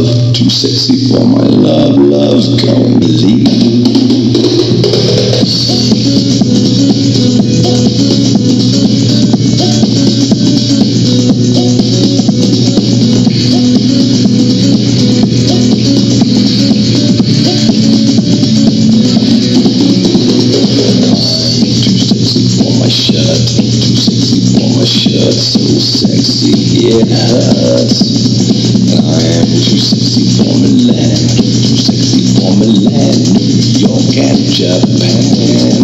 love, too sexy for my love, love's going to leave. So sexy, it hurts. I am too sexy for Milan, too sexy for Milan, New York and Japan.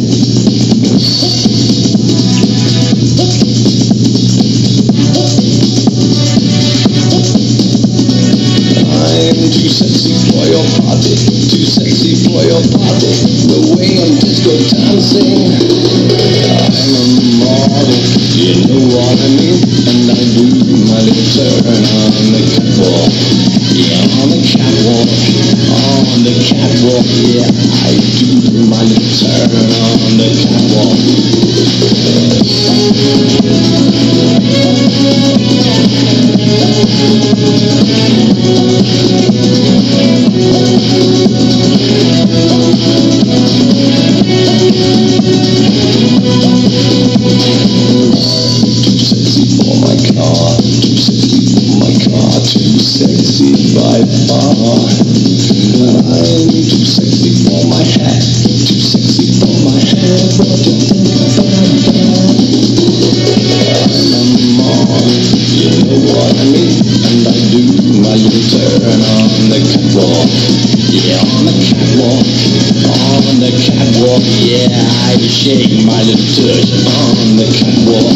I am too sexy for your party, too sexy for your party. The way I'm disco dancing. I'm a model, you know what I mean? And I do my little turn on the catwalk. Yeah, on the catwalk, on the catwalk. Yeah, I do my little turn on the catwalk. Too sexy by far. I'm too sexy for my hat, too sexy for my hat. What do you think about that? I'm a mom, you know what I mean? And I do my little turn on the catwalk. Yeah, on the catwalk, on the catwalk. Yeah, I shake my little tush on the catwalk.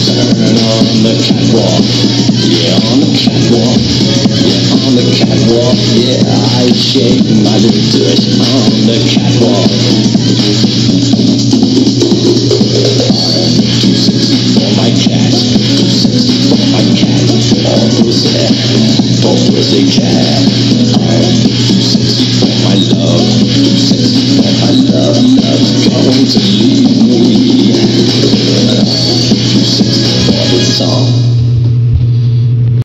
Turn on the catwalk, yeah, on the catwalk, yeah, on the catwalk, yeah, I shake my little tush on the catwalk. Too sexy for my cat, too sexy for my cat, for pussy cat.